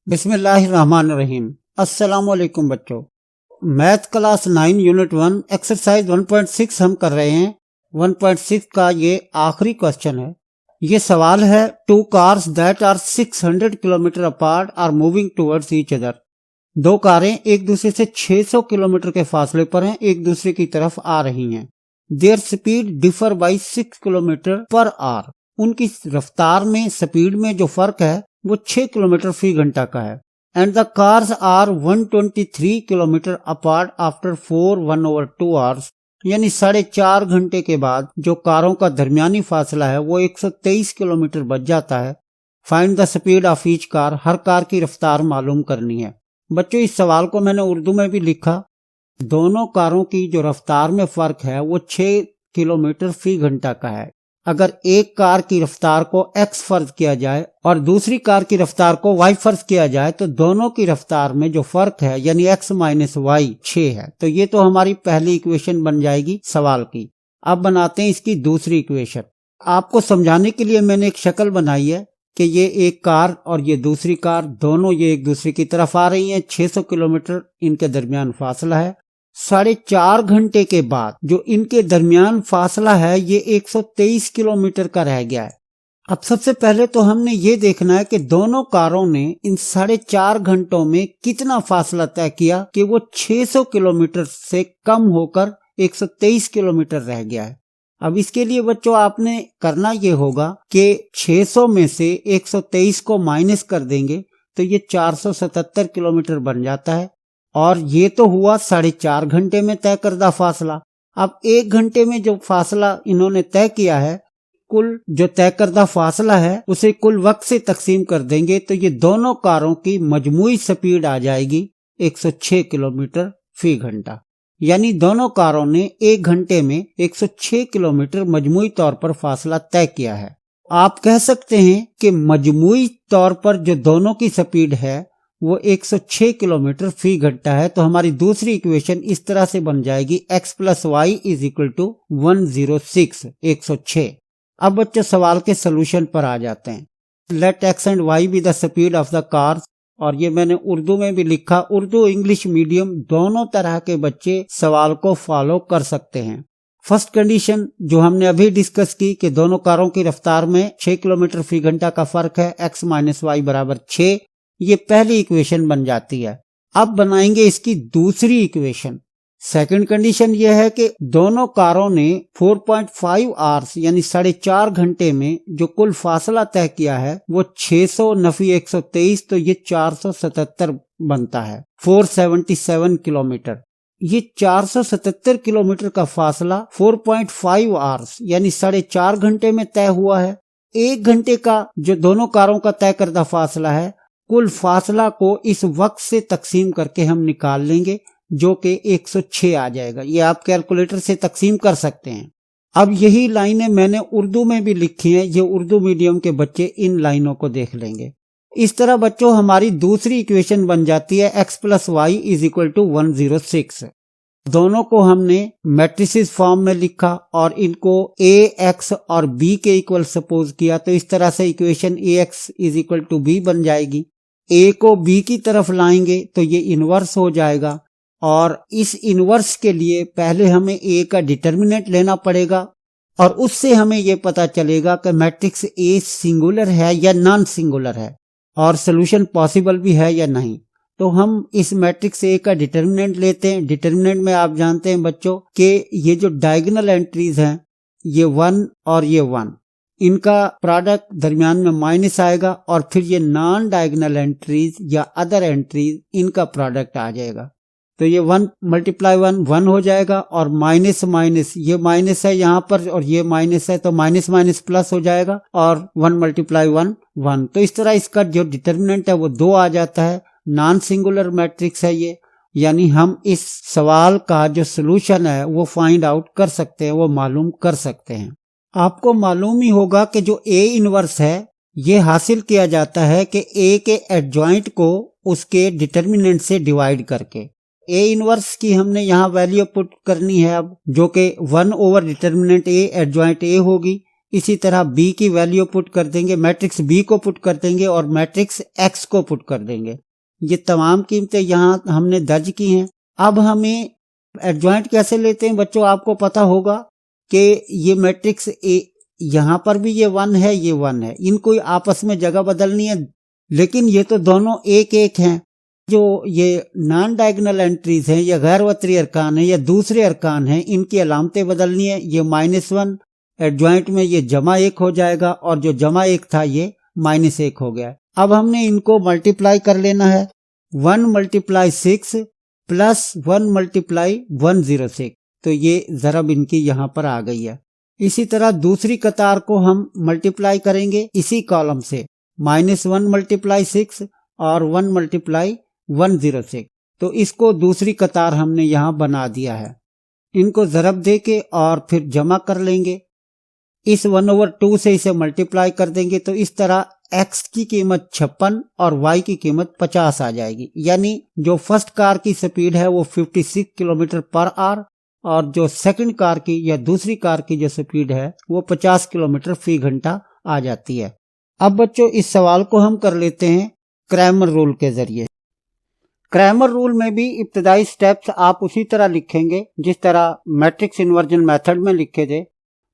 बिस्मिल्लाहिर्रहमानिर्रहीम। अस्सलामुअलैकुम बच्चों। मैथ क्लास 9 यूनिट 1 एक्सरसाइज 1.6 हम कर रहे हैं। 1.6 का ये आखिरी क्वेश्चन है। ये सवाल है, two cars that are 600 kilometre apart are moving towards each other. दो कारें एक दूसरे से 600 किलोमीटर के फासले पर हैं, एक दूसरे की तरफ आ रही हैं। There speed differ by 6 kilometre per hour. उनकी रफ्तार में, स्पीड में जो फर्क है वो 6 किलोमीटर फी घंटा का है। And the cars are 123 kilometre apart after 1/2 hours. यानी 4.5 घंटे के बाद जो कारों का दरमियानी फासला है वो 123 किलोमीटर बच जाता है। Find the speed of each car. Her car की रफ्तार मालूम करनी है। बच्चों, इस सवाल को मैंने उर्दू में भी लिखा। दोनों कारों की जो रफ्तार में फर्क है वो 6 किलोमीटर फी घंटा का है। अगर एक कार की रफ्तार को x फर्ज किया जाए और दूसरी कार की रफ्तार को y फर्ज किया जाए तो दोनों की रफ्तार में जो फर्क है यानी x माइनस y 6 है। तो ये तो हमारी पहली इक्वेशन बन जाएगी सवाल की। अब बनाते हैं इसकी दूसरी इक्वेशन। आपको समझाने के लिए मैंने एक शक्ल बनाई है कि ये एक कार और ये दूसरी कार, दोनों ये एक दूसरे की तरफ आ रही हैं। 600 किलोमीटर इनके दरमियान फासला है। 4.5 घंटे के बाद जो इनके दरमियान फासला है ये 123 किलोमीटर का रह गया है। अब सबसे पहले तो हमने ये देखना है कि दोनों कारों ने इन 4.5 घंटों में कितना फासला तय किया कि वो 600 किलोमीटर से कम होकर 123 किलोमीटर रह गया है। अब इसके लिए बच्चों आपने करना ये होगा कि 600 में से 123 को माइनस कर देंगे तो ये 477 किलोमीटर बन जाता है। और ये तो हुआ 4.5 घंटे में तय करदा फासला। अब 1 घंटे में जो फासला इन्होंने तय किया है, कुल जो तय करदा फासला है उसे कुल वक्त से तकसीम कर देंगे तो ये दोनों कारों की मजमूई स्पीड आ जाएगी 106 किलोमीटर फी घंटा। यानी दोनों कारों ने 1 घंटे में 106 किलोमीटर मजमूई तौर पर फासला तय किया है। आप कह सकते हैं कि मजमूई तौर पर जो दोनों की स्पीड है वो 106 किलोमीटर फी घंटा है। तो हमारी दूसरी इक्वेशन इस तरह से बन जाएगी, x plus y is equal to 106 106। अब बच्चों सवाल के सोल्यूशन पर आ जाते हैं। Let x and y be the speed of the cars. और ये मैंने उर्दू में भी लिखा। उर्दू इंग्लिश मीडियम दोनों तरह के बच्चे सवाल को फॉलो कर सकते हैं। फर्स्ट कंडीशन जो हमने अभी डिस्कस की कि दोनों कारों की रफ्तार में 6 किलोमीटर फी घंटा का फर्क है, x माइनस वाई बराबर 6। ये पहली इक्वेशन बन जाती है। अब बनाएंगे इसकी दूसरी इक्वेशन। सेकंड कंडीशन यह है कि दोनों कारों ने 4.5 आवर्स यानी 4.5 घंटे में जो कुल फासला तय किया है वो 600 नफी 123 तो ये 477 बनता है, 477 किलोमीटर। ये 477 किलोमीटर का फासला 4.5 आवर्स यानी 4.5 घंटे में तय हुआ है। 1 घंटे का जो दोनों कारों का तय करदा फासला है, कुल फासला को इस वक्त से तकसीम करके हम निकाल लेंगे जो कि 106 आ जाएगा। ये आप कैलकुलेटर से तकसीम कर सकते हैं। अब यही लाइनें मैंने उर्दू में भी लिखी हैं। ये उर्दू मीडियम के बच्चे इन लाइनों को देख लेंगे। इस तरह बच्चों हमारी दूसरी इक्वेशन बन जाती है, x plus y is equal to 106। दोनों को हमने मैट्रिसेस फॉर्म में लिखा और इनको a, x और b के इक्वल सपोज किया। तो इस तरह से equation ax is equal to b बन जाएगी। a को b की तरफ लाएंगे तो ये इनवर्स हो जाएगा और इस इनवर्स के लिए पहले हमें a का डिटर्मिनेंट लेना पड़ेगा और उससे हमें ये पता चलेगा कि मैट्रिक्स a सिंगुलर है या नॉन सिंगुलर है और सोल्यूशन पॉसिबल भी है या नहीं। तो हम इस मैट्रिक्स A का डिटर्मिनेंट लेते हैं। डिटर्मिनेंट में आप जानते हैं बच्चों कि ये जो डायगोनल एंट्रीज हैं ये 1 और ये 1, इनका प्रोडक्ट दरमियान में माइनस आएगा और फिर ये नॉन डायगोनल एंट्रीज या अदर एंट्रीज इनका प्रोडक्ट आ जाएगा। तो ये 1 मल्टीप्लाई 1 1 हो जाएगा और माइनस माइनस ये माइनस है यहाँ पर और ये माइनस है तो माइनस माइनस प्लस हो जाएगा और 1 मल्टीप्लाई 1 1। तो इस तरह इसका जो डिटर्मिनेंट है वो 2 आ जाता है। नॉन सिंगुलर मैट्रिक्स है ये। यानी हम इस सवाल का जो सोल्यूशन है वो फाइंड आउट कर सकते हैं, वो मालूम कर सकते हैं। आपको मालूम ही होगा कि जो A इनवर्स है ये हासिल किया जाता है कि A के एडजॉइंट को उसके डिटर्मिनेंट से डिवाइड करके। A इनवर्स की हमने यहाँ वैल्यू पुट करनी है अब, जो कि 1 over determinant A adjoint A होगी। इसी तरह बी की वैल्यू पुट कर देंगे, मैट्रिक्स बी को पुट कर देंगे और मैट्रिक्स एक्स को पुट कर देंगे। ये तमाम कीमतें यहाँ हमने दर्ज की हैं। अब हमें एडजॉइंट कैसे लेते हैं बच्चों, आपको पता होगा कि ये मैट्रिक्स ए, यहाँ पर भी ये 1 है, ये 1 है, इनको आपस में जगह बदलनी है, लेकिन ये तो दोनों एक एक हैं। जो ये नॉन डायगोनल एंट्रीज हैं या गैर वतरी अरकान है या दूसरे अरकान हैं, इनकी अलामतें बदलनी है। ये -1 एडजॉइंट में ये -1 हो जाएगा और जो -1 था ये -1 हो गया। अब हमने इनको मल्टीप्लाई कर लेना है। 1 × 6 + 1 × 106, तो ये ज़रब इनकी यहाँ पर आ गई है। इसी तरह दूसरी कतार को हम मल्टीप्लाई करेंगे इसी कॉलम से, -1 × 6 और 1 × 106, तो इसको दूसरी कतार हमने यहाँ बना दिया है। इनको ज़रब दे के और फिर जमा कर लेंगे। इस 1/2 से इसे मल्टीप्लाई कर देंगे, तो इस तरह x की कीमत 56 और y की कीमत 50 आ जाएगी। यानी जो फर्स्ट कार की स्पीड है वो 56 km/h और जो सेकंड कार की या दूसरी कार की जो स्पीड है वो 50 km/घंटा आ जाती है। अब बच्चों इस सवाल को हम कर लेते हैं क्रैमर रूल के जरिए। क्रैमर रूल में भी इब्तदाई स्टेप्स आप उसी तरह लिखेंगे जिस तरह मैट्रिक्स इन्वर्जन मेथड में लिखे थे।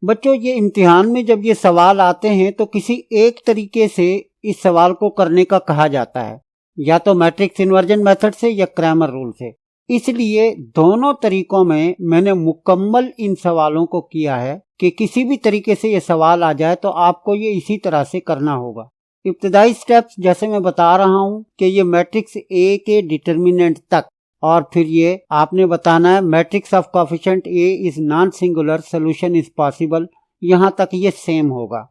बच्चों ये इम्तिहान में जब ये सवाल आते हैं तो किसी एक तरीके से इस सवाल को करने का कहा जाता है, या तो मैट्रिक्स इन्वर्जन मेथड से या क्रैमर रूल से। इसलिए दोनों तरीकों में मैंने मुकम्मल इन सवालों को किया है कि किसी भी तरीके से ये सवाल आ जाए तो आपको ये इसी तरह से करना होगा। इब्तदाई स्टेप्स जैसे मैं बता रहा हूँ कि ये मैट्रिक्स ए के डिटर्मिनेंट तक, और फिर ये आपने बताना है matrix of coefficient A is non singular, solution is possible, यहाँ तक ये सेम होगा।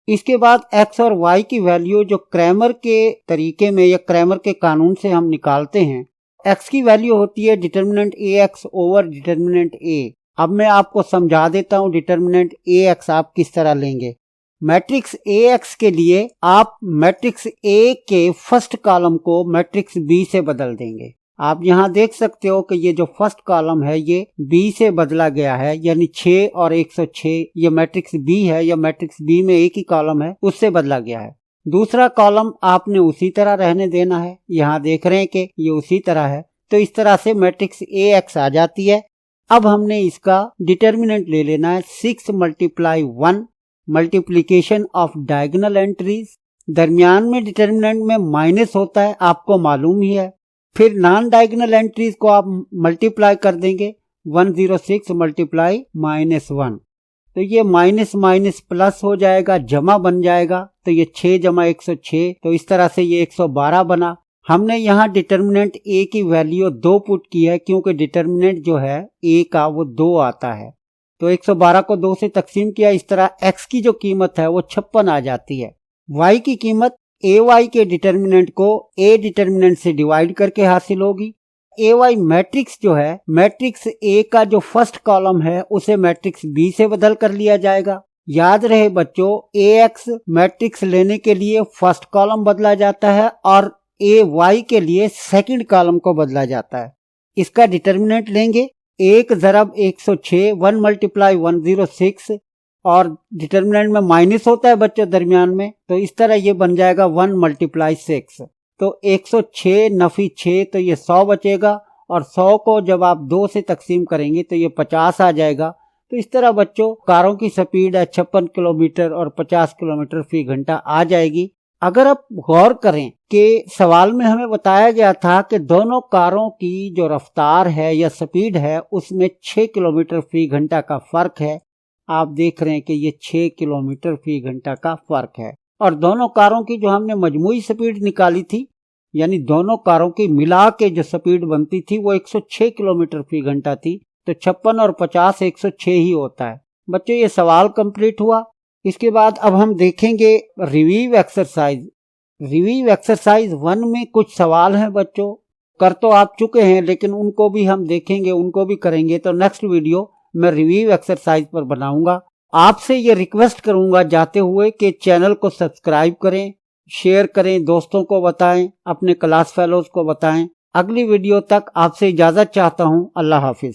इसके बाद एक्स और वाई की वैल्यू जो क्रैमर के तरीके में या क्रैमर के कानून से हम निकालते हैं, एक्स की वैल्यू होती है डिटर्मिनेंट ए एक्स ओवर डिटर्मिनेंट ए। अब मैं आपको समझा देता हूँ डिटर्मिनेंट ए एक्स आप किस तरह लेंगे। मैट्रिक्स ए एक्स के लिए आप मैट्रिक्स ए के फर्स्ट कॉलम को मैट्रिक्स बी से बदल देंगे। आप यहाँ देख सकते हो कि ये जो फर्स्ट कॉलम है ये बी से बदला गया है, यानी 6 और 106 ये मैट्रिक्स बी है या मैट्रिक्स बी में एक ही कॉलम है उससे बदला गया है। दूसरा कॉलम आपने उसी तरह रहने देना है, यहाँ देख रहे हैं कि ये उसी तरह है, तो इस तरह से मैट्रिक्स ए एक्स आ जाती है। अब हमने इसका डिटर्मिनेंट ले लेना है 6 × 1 मल्टीप्लीकेशन ऑफ डायगोनल एंट्रीज। दरमियान में डिटर्मिनेंट में माइनस होता है, आपको मालूम ही है। फिर नॉन डायगोनल एंट्रीज को आप मल्टीप्लाई कर देंगे 106 × -1, तो ये माइनस माइनस प्लस हो जाएगा, जमा बन जाएगा, तो ये 6 × 106, तो इस तरह से ये 112 बना। हमने यहाँ डिटर्मिनेंट ए की वैल्यू 2 पुट की है क्योंकि डिटर्मिनेंट जो है ए का वो 2 आता है, तो 112 को 2 से तकसीम किया। इस तरह एक्स की जो कीमत है वो 56 आ जाती है। वाई की कीमत ए वाई के डिटर्मिनेंट को ए डिटर्मिनेंट से डिवाइड करके हासिल होगी। ए वाई मैट्रिक्स जो है, मैट्रिक्स ए का जो फर्स्ट कॉलम है उसे मैट्रिक्स बी से बदल कर लिया जाएगा। याद रहे बच्चों, ए एक्स मैट्रिक्स लेने के लिए फर्स्ट कॉलम बदला जाता है और ए वाई के लिए सेकंड कॉलम को बदला जाता है। इसका डिटर्मिनेंट लेंगे 1 × 106 1 × 106 और डिटर्मिनेंट में माइनस होता है बच्चों दरमियान में, तो इस तरह ये बन जाएगा 1 × 6, तो 106 नफी 6, तो ये 100 बचेगा और 100 को जब आप 2 से तकसीम करेंगे तो ये 50 आ जाएगा। तो इस तरह बच्चों कारों की स्पीड है 56 किलोमीटर और 50 km/घंटा आ जाएगी। अगर आप गौर करें कि सवाल में हमें बताया गया था कि दोनों कारों की जो रफ्तार है या स्पीड है उसमें 6 km/घंटा का फर्क है। आप देख रहे हैं कि ये 6 km/घंटा का फर्क है, और दोनों कारों की जो हमने मजमूई स्पीड निकाली थी, यानी दोनों कारों की मिला के जो स्पीड बनती थी वो 106 km/घंटा थी, तो 56 और 50 106 ही होता है। बच्चों ये सवाल कंप्लीट हुआ। इसके बाद अब हम देखेंगे रिव्यू एक्सरसाइज। रिव्यू एक्सरसाइज 1 में कुछ सवाल हैं बच्चों, कर तो आप चुके हैं लेकिन उनको भी हम देखेंगे, उनको भी करेंगे, तो नेक्स्ट वीडियो मैं रिव्यू एक्सरसाइज पर बनाऊंगा। आपसे ये रिक्वेस्ट करूंगा जाते हुए कि चैनल को सब्सक्राइब करें, शेयर करें, दोस्तों को बताएं, अपने क्लास फेलोज को बताएं। अगली वीडियो तक आपसे इजाजत चाहता हूं। अल्लाह हाफिज।